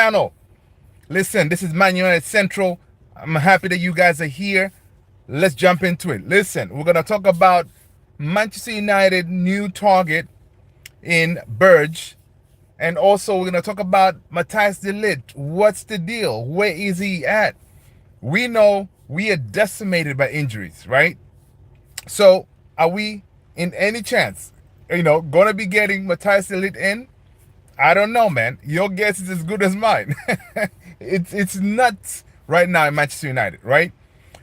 channel. Listen, this is Man United Central. I'm happy that you guys are here. Let's jump into it. Listen, we're going to talk about Manchester United new target in Berge. And also, we're going to talk about Matthias de Ligt. What's the deal? Where is he at? We know we are decimated by injuries, right? So, are we in any chance, going to be getting Matthias de Ligt in? I don't know, man. Your guess is as good as mine. It's nuts right now in Manchester United, right?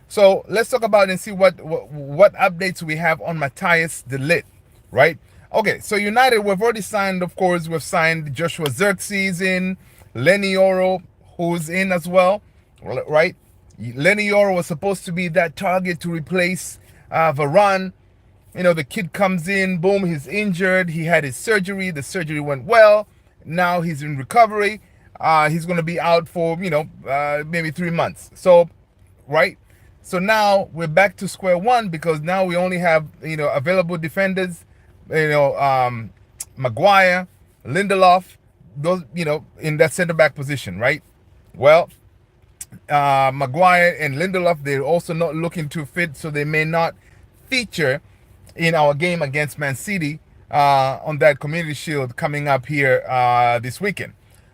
So let's talk about and see what updates we have on Matthias de Ligt, right? Okay, so United, we've already signed, of course, we've signed Joshua Zirkzee in, Lenny Yoro, who's in as well, right? Lenny Yoro was supposed to be that target to replace Varane. The kid comes in, boom, he's injured. He had his surgery. The surgery went well. Now he's in recovery. He's going to be out for, maybe 3 months. So, right? So now we're back to square one because now we only have, available defenders, Maguire, Lindelof, those, in that center back position, right? Well, Maguire and Lindelof, they're also not looking too fit, so they may not feature in our game against Man City on that Community Shield coming up here this weekend.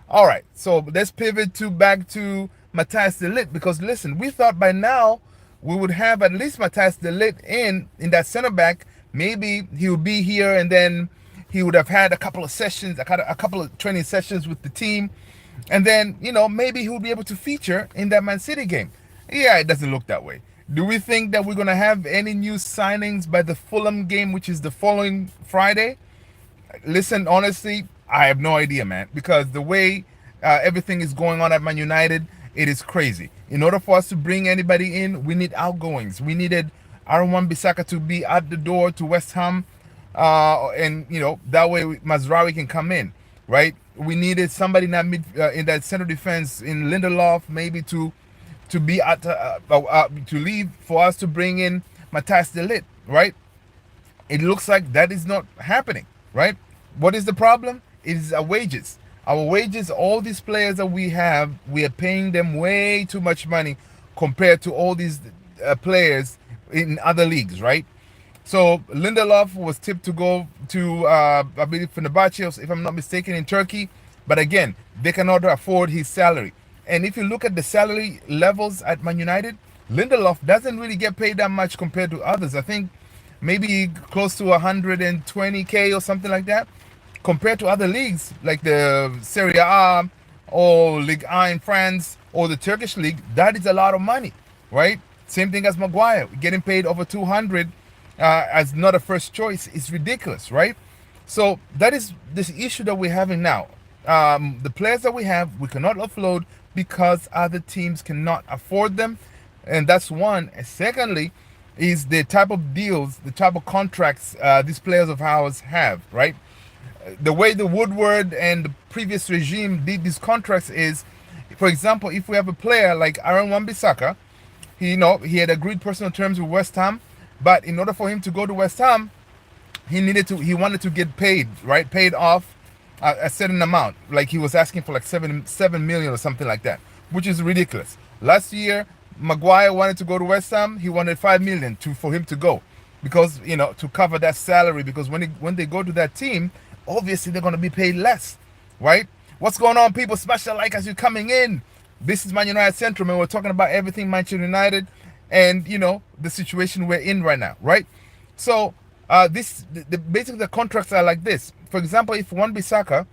All right, so let's pivot back to Matthias de Ligt because listen, we thought by now we would have at least Matthias de Ligt in that center back. Maybe he would be here and then he would have had a couple of sessions, a couple of training sessions with the team, and then maybe he would be able to feature in that Man City game. Yeah, it doesn't look that way. Do we think that we're going to have any new signings by the Fulham game, which is the following Friday? Listen, honestly, I have no idea, man, because the way everything is going on at Man United, it is crazy. In order for us to bring anybody in, we need outgoings. We needed Aaron Wan-Bissaka to be at the door to West Ham, and that way Mazraoui can come in, right? We needed somebody in in that center defense in Lindelof, maybe to be at to leave for us to bring in Matthias de Ligt, right? It looks like that is not happening, right? What is the problem? It is our wages. Our wages, all these players that we have, we are paying them way too much money compared to all these players in other leagues, right? So Lindelof was tipped to go to, I believe, Fenerbahce, if I'm not mistaken, in Turkey. But again, they cannot afford his salary. And if you look at the salary levels at Man United, Lindelof doesn't really get paid that much compared to others. I think maybe close to 120K or something like that. Compared to other leagues like the Serie A or Ligue 1 in France or the Turkish league, that is a lot of money, right? Same thing as Maguire, getting paid over 200 as not a first choice is ridiculous, right? So that is this issue that we're having now. The players that we have, we cannot offload because other teams cannot afford them, and that's one. And secondly, is the type of deals, the type of contracts these players of ours have, right? The way the Woodward and the previous regime did these contracts is, for example, if we have a player like Aaron Wan-Bissaka, he had agreed personal terms with West Ham, but in order for him to go to West Ham, he wanted to get paid, right? Paid off a certain amount, like he was asking for like 7 million or something like that, which is ridiculous. Last year, Maguire wanted to go to West Ham. He wanted 5 million for him to go, because to cover that salary. Because when they go to that team, obviously they're going to be paid less, right? What's going on, people? Smash the like as you're coming in. This is Man United Central, man. We're talking about everything Manchester United, and the situation we're in right now, right? So basically the contracts are like this. For example, if Wan-Bissaka,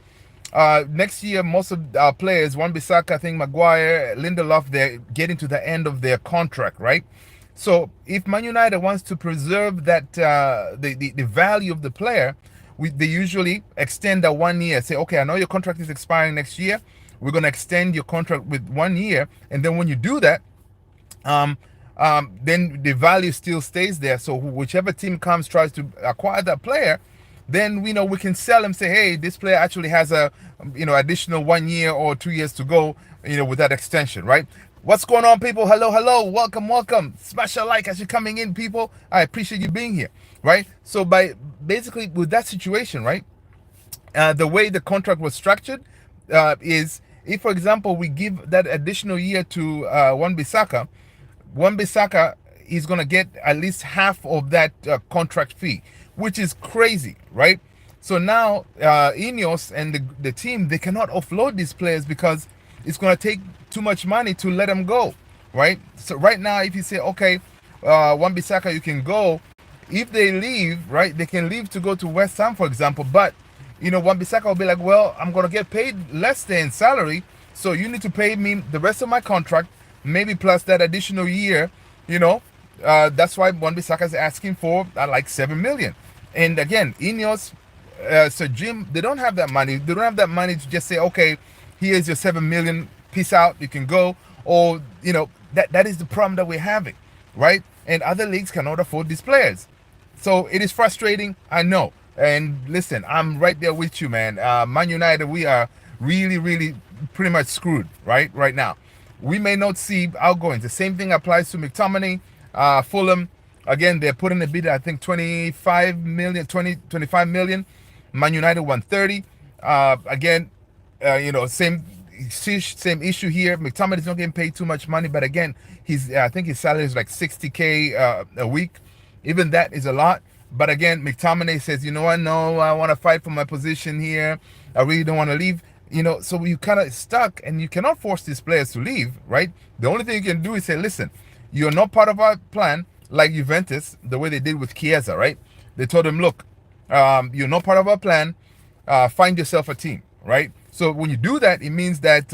next year, most of our players, Wan-Bissaka, I think Maguire, Lindelof, they're getting to the end of their contract, right? So if Man United wants to preserve that the value of the player, they usually extend that 1 year. Say, okay, I know your contract is expiring next year. We're going to extend your contract with 1 year, and then when you do that, then the value still stays there. So whichever team tries to acquire that player, then we can sell him. Say, hey, this player actually has a additional 1 year or 2 years to go. With that extension, right? What's going on, people? Hello, welcome. Smash a like as you're coming in, people. I appreciate you being here, right? So basically with that situation, right? The way the contract was structured is if, for example, we give that additional year to Wan-Bissaka, Wan-Bissaka is going to get at least half of that contract fee, which is crazy, right? So now Ineos and the team, they cannot offload these players because it's going to take too much money to let them go, right? So right now, if you say, okay, Wan-Bissaka, you can go, if they leave, right, they can leave to go to West Ham, for example, but Wan-Bissaka will be like, well, I'm going to get paid less than salary, so you need to pay me the rest of my contract, maybe plus that additional year, you know. That's why Wan-Bissaka is asking for like 7 million. And again, Ineos, so Jim, they don't have that money. They don't have that money to just say, okay, here's your 7 million, peace out, you can go. Or, that is the problem that we're having, right? And other leagues cannot afford these players. So it is frustrating, I know. And listen, I'm right there with you, man. Man United, we are really, really pretty much screwed, right now. We may not see outgoings. The same thing applies to McTominay, Fulham. Again, they're putting a bid, I think 25 million. Man United 130. Again, same issue here. McTominay is not getting paid too much money, but again, I think his salary is like 60K a week. Even that is a lot. But again, McTominay says, you know what? No, I want to fight for my position here. I really don't want to leave. So you kind of stuck, and you cannot force these players to leave, right? The only thing you can do is say, listen, you're not part of our plan, like Juventus, the way they did with Chiesa, right? They told him, look, you're not part of our plan. Find yourself a team, right? So when you do that, it means that,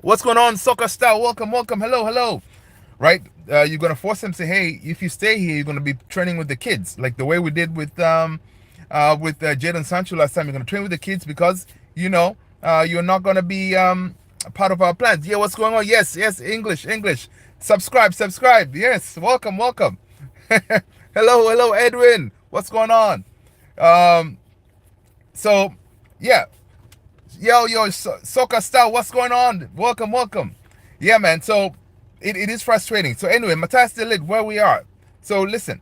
what's going on, Soccer Star? Welcome, hello. Right? You're going to force them to say, hey, if you stay here, you're going to be training with the kids, like the way we did with Jadon Sancho last time. You're going to train with the kids because, you're not going to be part of our plans. Yeah, what's going on? Yes, English. Subscribe. Yes, welcome. Hello, Edwin. What's going on? So, yeah. Yo, Soccer Star, what's going on? Welcome. Yeah, man, so it is frustrating. So anyway, Matthias de Ligt, where we are. So listen,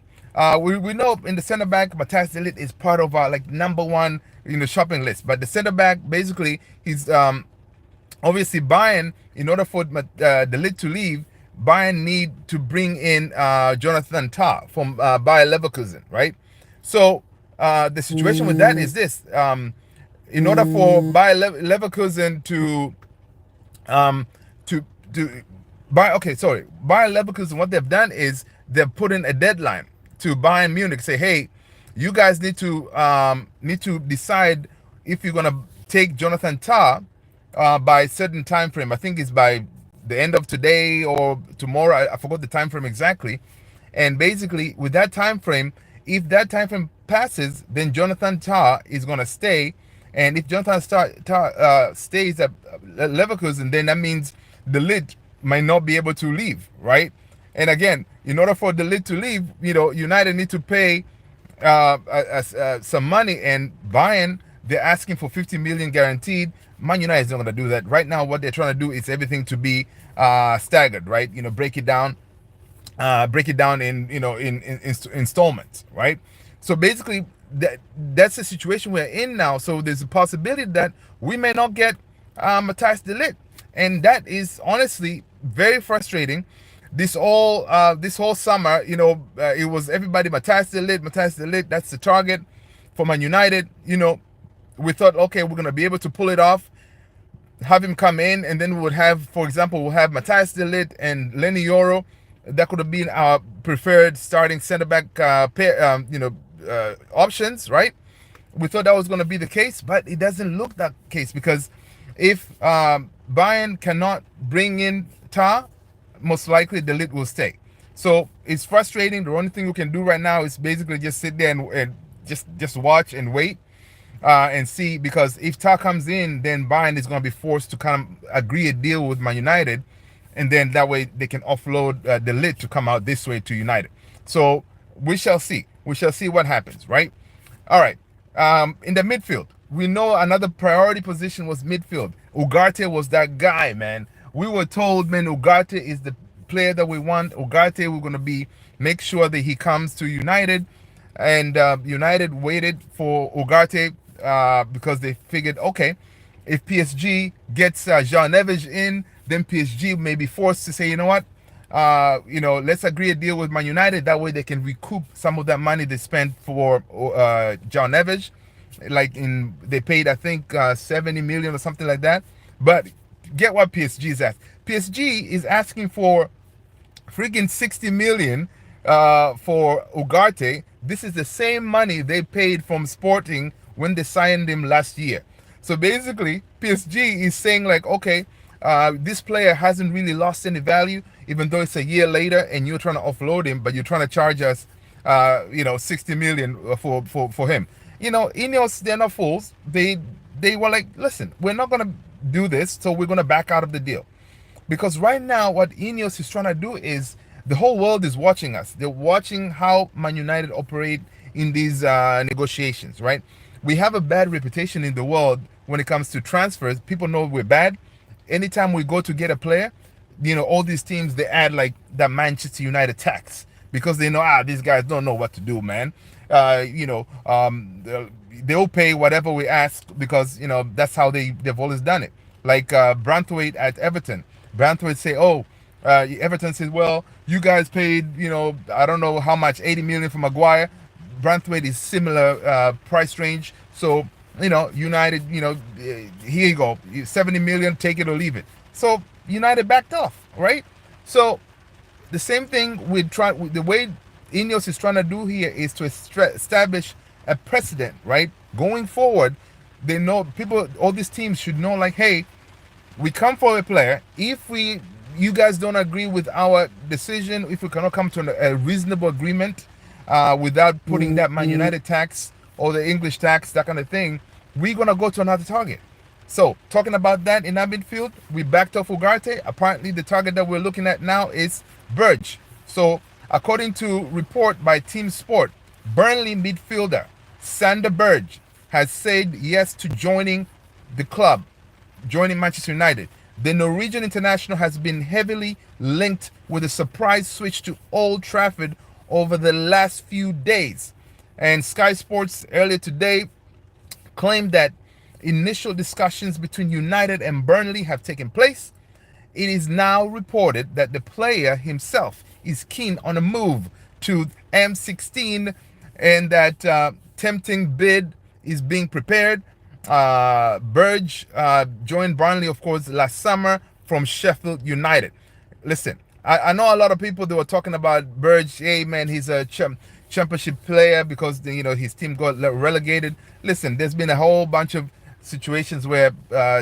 we know in the center back, Matthias de Ligt is part of our like number one in the shopping list. But the center back, basically, he's obviously Bayern, in order for de Ligt to leave, Bayern need to bring in Jonathan Tah from Bayer Leverkusen, right? So the situation with that is this. In order for Bayer Leverkusen Bayer Leverkusen, what they've done is they've put in a deadline to Bayern Munich, say, hey, you guys need to decide if you're gonna take Jonathan Tah by a certain time frame. I think it's by the end of today or tomorrow. I forgot the time frame exactly. And basically, with that time frame, if that time frame passes, then Jonathan Tah is gonna stay. And if Jonathan Tah stays at Leverkusen, then that means de Ligt might not be able to leave, right? And again, in order for de Ligt to leave, United need to pay some money, and Bayern, they're asking for 50 million guaranteed. Man United is not going to do that. Right now, what they're trying to do is everything to be staggered, right? Break it down in installments, right? So basically, that's the situation we're in now. So there's a possibility that we may not get Matthias de Ligt, and that is honestly very frustrating. This whole summer, it was everybody Matthias de Ligt. That's the target for Man United. We thought, okay, we're gonna be able to pull it off, have him come in, and then we would have, for example, we'll have Matthias de Ligt and Lenny Yoro. That could have been our preferred starting center back pair, options, right? We thought that was going to be the case, but it doesn't look that case, because if Bayern cannot bring in Tah, most likely de Ligt will stay. So it's frustrating. The only thing we can do right now is basically just sit there and just watch and wait and see, because if Tah comes in, then Bayern is going to be forced to kind of agree a deal with Man United, and then that way they can offload de Ligt to come out this way to United. So we shall see. We shall see what happens, right? All right. In the midfield, we know another priority position was midfield. Ugarte was that guy, man. We were told, man, Ugarte is the player that we want. Ugarte, we're going to make sure that he comes to United. And United waited for Ugarte because they figured, okay, If PSG gets Jean Neves in, then PSG may be forced to say, you know what, let's agree a deal with Man United. That way they can recoup some of that money they spent for John Neves. They paid, I think, 70 million or something like that. But get what PSG is at. PSG is asking for freaking 60 million for Ugarte. This is the same money they paid from Sporting when they signed him last year. So basically, PSG is saying like, okay, this player hasn't really lost any value, even though it's a year later and you're trying to offload him, but you're trying to charge us, 60 million for him. Ineos, they're not fools. They were like, listen, we're not gonna do this, so we're gonna back out of the deal. Because right now, what Ineos is trying to do is the whole world is watching us. They're watching how Man United operate in these negotiations, right? We have a bad reputation in the world when it comes to transfers. People know we're bad. Anytime we go to get a player, all these teams, they add like that Manchester United tax because they know, these guys don't know what to do, man. They'll pay whatever we ask because, that's how they've always done it. Like Branthwaite at Everton. Branthwaite say, Everton says, well, you guys paid, I don't know how much, 80 million for Maguire. Branthwaite is similar price range. So, United, here you go, 70 million, take it or leave it. So United backed off, right? So the same thing the way Ineos is trying to do here is to establish a precedent, right? Going forward, they know all these teams should know, like, hey, we come for a player. If you guys don't agree with our decision, if we cannot come to a reasonable agreement without putting that Man United tax or the English tax, that kind of thing, we're gonna go to another target. So talking about that in our midfield, we backed off Ugarte. Apparently, the target that we're looking at now is Berge. So according to report by Team Sport, Burnley midfielder Sander Berge has said yes to joining the club, joining Manchester United. The Norwegian international has been heavily linked with a surprise switch to Old Trafford over the last few days. And Sky Sports earlier today claimed that initial discussions between United and Burnley have taken place. It is now reported that the player himself is keen on a move to M16 and that tempting bid is being prepared. Berge joined Burnley, of course, last summer from Sheffield United. Listen, I know a lot of people, they were talking about Berge. Hey, man, he's a championship player because his team got relegated. Listen, there's been a whole bunch of situations where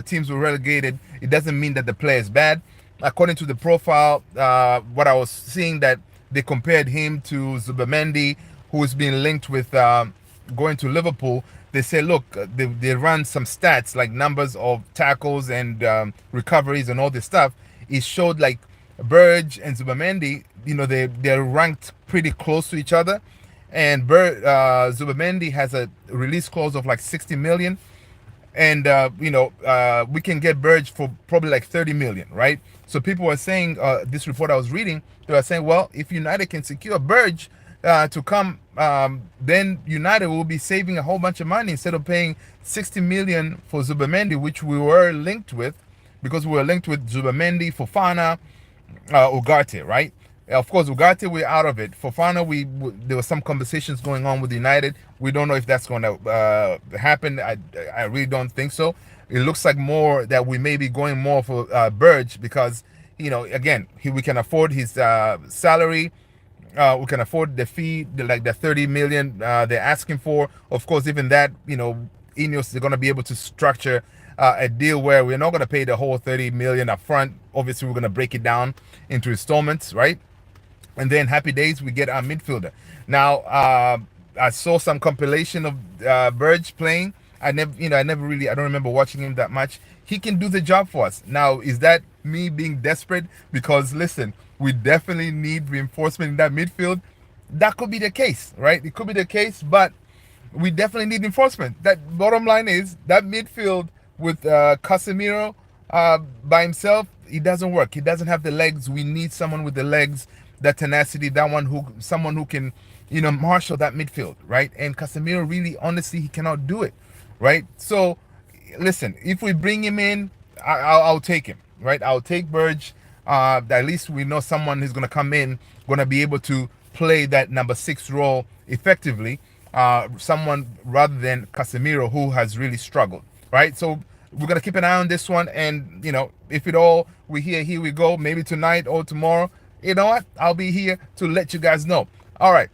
teams were relegated. It doesn't mean that the player is bad. According to the profile, what I was seeing, that they compared him to Zubamendi, who is being linked with going to Liverpool. They say, look, they run some stats like numbers of tackles and recoveries and all this stuff. It showed like Berge and Zubamendi, they're ranked pretty close to each other. And Zubamendi has a release clause of like 60 million. And, we can get Berge for probably like 30 million, right? So people were saying, this report I was reading, they were saying, well, if United can secure Berge to come, then United will be saving a whole bunch of money instead of paying 60 million for Zubamendi, which we were linked with, because we were linked with Zubamendi, Fofana, Ugarte, right? Of course, Ugarte, we're out of it. Fofana, there were some conversations going on with United. We don't know if that's going to happen. I really don't think so. It looks like more that we may be going more for Berge because, again, we can afford his salary. We can afford the fee, the 30 million they're asking for. Of course, even that, Ineos, they're going to be able to structure a deal where we're not going to pay the whole 30 million up front. Obviously, we're going to break it down into installments, right? And then happy days, we get our midfielder. Now, I saw some compilation of Berge playing. I don't remember watching him that much. He can do the job for us. Now, is that me being desperate? Because listen, we definitely need reinforcement in that midfield. That could be the case, right? It could be the case, but we definitely need reinforcement. That bottom line is that midfield with Casemiro by himself, it doesn't work. He doesn't have the legs. We need someone with the legs, that tenacity, someone who can, marshal that midfield, right? And Casemiro, really, honestly, he cannot do it, right? So listen, if we bring him in, I'll take him, right? I'll take Berge. At least we know someone who's going to come in, going to be able to play that number 6 role effectively. Someone rather than Casemiro, who has really struggled, right? So we're going to keep an eye on this one. And, if it all, here we go, maybe tonight or tomorrow, you know what? I'll be here to let you guys know. All right.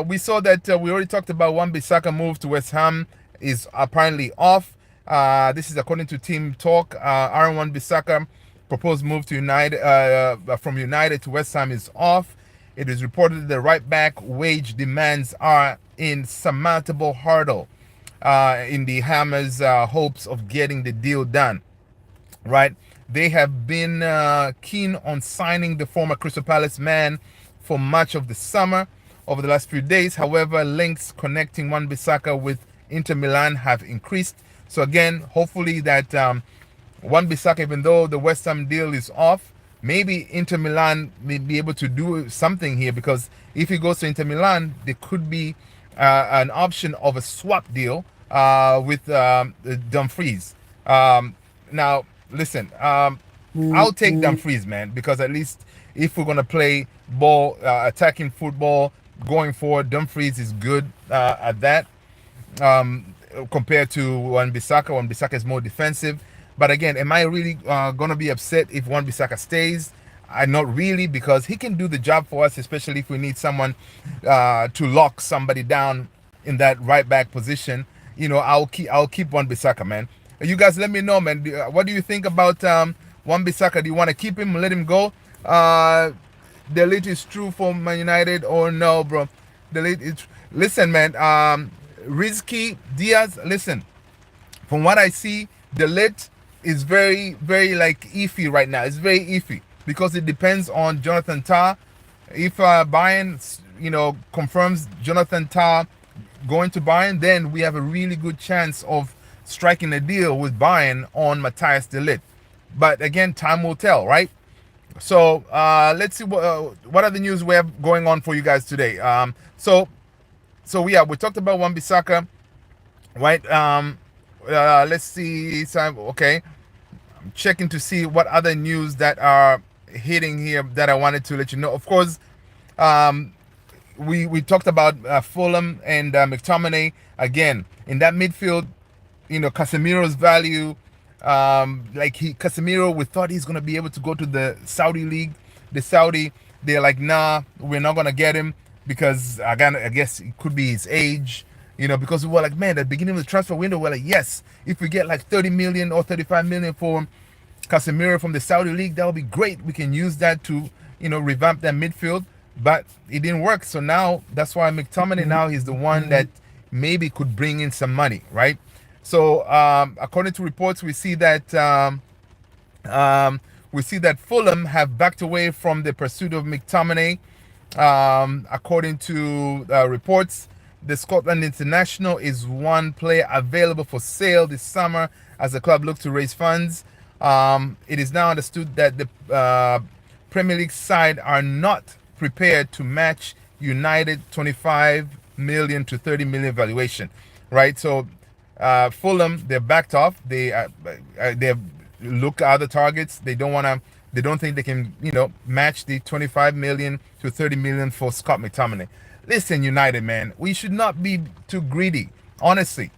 We saw that we already talked about Wan-Bissaka move to West Ham is apparently off. This is according to Team Talk. Aaron Wan-Bissaka proposed move to from United to West Ham is off. It is reported that the right back wage demands are insurmountable hurdle in the Hammers' hopes of getting the deal done. Right? They have been keen on signing the former Crystal Palace man for much of the summer. Over the last few days, however, links connecting Wan-Bissaka with Inter Milan have increased. So again, hopefully that Wan-Bissaka, even though the West Ham deal is off, maybe Inter Milan may be able to do something here, because if he goes to Inter Milan, there could be an option of a swap deal with Dumfries. Now, listen, I'll take Dumfries, man, because at least if we're going to play ball, attacking football, going forward, Dumfries is good at that compared to Wan-Bissaka. Wan-Bissaka is more defensive. But again, am I really going to be upset if Wan-Bissaka stays? I'm not really, because he can do the job for us, especially if we need someone to lock somebody down in that right back position. I'll keep Wan-Bissaka, man. You guys let me know, man. What do you think about Wan-Bissaka? Do you want to keep him, let him go? The late is true for Man United or no, bro? The late is... Listen, man. Rizky Diaz, listen. From what I see, the late is very, very iffy right now. It's very iffy because it depends on Jonathan Tah. If Bayern, confirms Jonathan Tah going to Bayern, then we have a really good chance of striking a deal with Bayern on Matthias de Ligt. But again, time will tell, right? So let's see what are the news we have going on for you guys today. So yeah, we talked about Wan-Bissaka, right? Let's see. Okay, I'm checking to see what other news that are hitting here that I wanted to let you know. Of course, we talked about Fulham and McTominay. Again, in that midfield, Casemiro's value. Casemiro, we thought he's gonna be able to go to the Saudi league. The Saudi, they're like, nah, we're not gonna get him because again, I guess it could be his age. Because we were like, man, at the beginning of the transfer window, we're like, yes, if we get like 30 million or 35 million for Casemiro from the Saudi league, that would be great. We can use that to, revamp that midfield. But it didn't work. So now that's why McTominay now is the one that maybe could bring in some money, right? So according to reports, we see that Fulham have backed away from the pursuit of McTominay. According to reports, the Scotland international is one player available for sale this summer as the club looks to raise funds. It is now understood that the Premier League side are not prepared to match United 25 million to 30 million valuation, right? So Fulham, they're backed off. They look at other targets. They don't think they can, match the 25 million to 30 million for Scott McTominay. Listen, United, man, we should not be too greedy, honestly,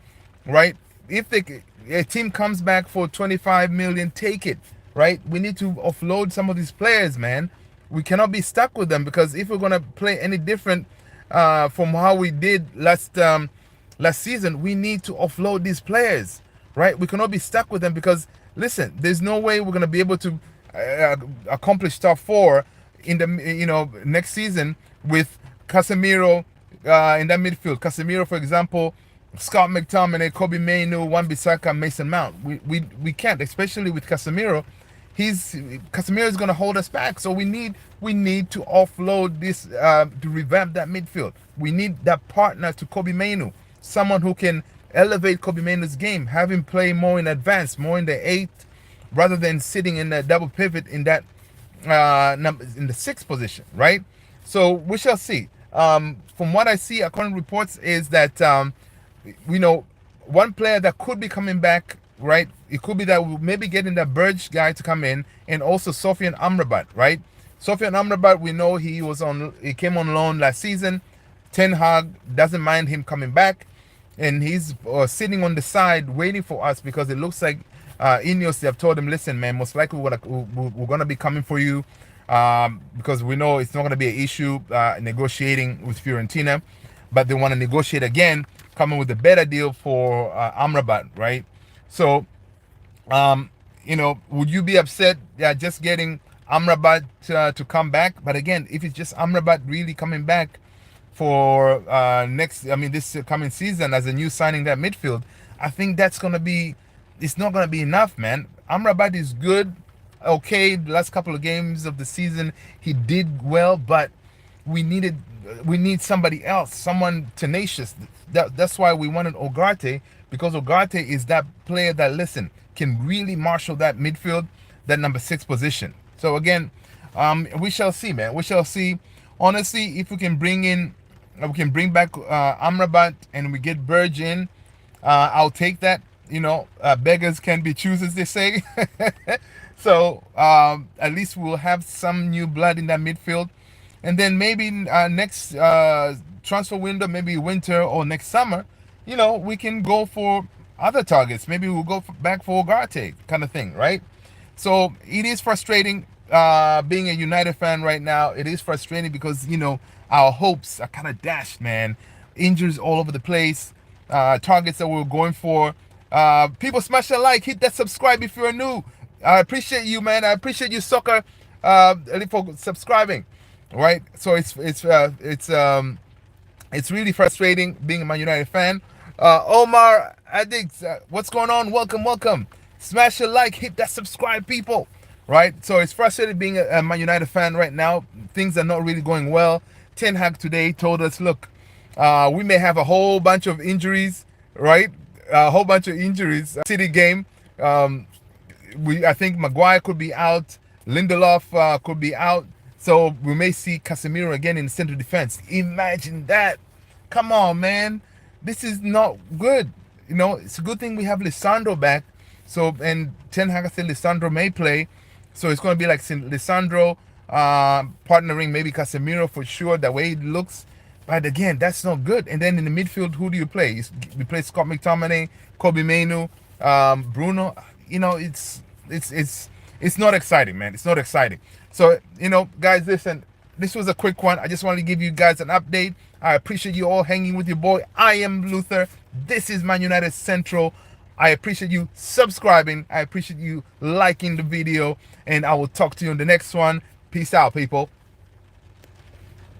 right? If a team comes back for 25 million, take it, right? We need to offload some of these players, man. We cannot be stuck with them, because if we're going to play any different from how we did last season, we need to offload these players, right? We cannot be stuck with them, because listen, there's no way we're going to be able to accomplish top 4 in the next season with Casemiro in that midfield. Casemiro, for example, Scott McTominay, Kobe Mainoo, Wan-Bissaka, Mason Mount. We can't, especially with Casemiro. Casemiro is going to hold us back. So we need to offload this to revamp that midfield. We need that partner to Kobe Mainoo, someone who can elevate Kobe Mainoo's game, have him play more in advance, more in the 8th, rather than sitting in the double pivot in that in the 6th position, right? So we shall see. From what I see, according to reports, is that one player that could be coming back right? It could be that we're maybe getting that Berge guy to come in, and also Sofian Amrabat, right? Sofian Amrabat, we know he came on loan last season. Ten Hag doesn't mind him coming back, and he's sitting on the side waiting for us because it looks like Ineos, they have told him, listen, man, most likely we're gonna be coming for you, because we know it's not gonna be an issue negotiating with Fiorentina, but they want to negotiate again, coming with a better deal for Amrabat, right? So, would you be upset just getting Amrabat to come back? But again, if it's just Amrabat really coming back for this coming season as a new signing, that midfield, I think it's not gonna be enough, man. Amrabat is good, okay. The last couple of games of the season, he did well, but we need somebody else, someone tenacious. That's why we wanted Ugarte, because Ugarte is that player that, listen, can really marshal that midfield, that number 6 position. So again, we shall see, man. We shall see. Honestly, if we can bring back Amrabat and we get Berge in, I'll take that. Beggars can be choosers, they say. So at least we'll have some new blood in that midfield. And then maybe next transfer window, maybe winter or next summer, we can go for other targets. Maybe we'll go back for Ugarte, kind of thing, right? So it is frustrating being a United fan right now. It is frustrating because, our hopes are kind of dashed, man. Injuries all over the place. Targets that we were going for. People, smash that like, hit that subscribe if you're new. I appreciate you, man. I appreciate you, soccer, for subscribing. Right, so it's really frustrating being a Man United fan. Omar Addicts, what's going on? Welcome. Smash a like, hit that subscribe, people. Right, so it's frustrating being a Man United fan right now. Things are not really going well. Ten Hag today told us, look, we may have a whole bunch of injuries, right? A whole bunch of injuries. City game, I think Maguire could be out. Lindelof could be out. So we may see Casemiro again in the central defense. Imagine that. Come on, man. This is not good. It's a good thing we have Lisandro back. So, and Ten Hag said Lisandro may play. So it's going to be like Lisandro partnering maybe Casemiro for sure, the way it looks. But again, that's not good. And then in the midfield, who do you play? You play Scott McTominay, Kobe Mainu, Bruno. It's not exciting, man. It's not exciting. So, guys, listen, this was a quick one. I just wanted to give you guys an update. I appreciate you all hanging with your boy. I am Luther. This is Man United Central. I appreciate you subscribing. I appreciate you liking the video. And I will talk to you in the next one. Peace out, people.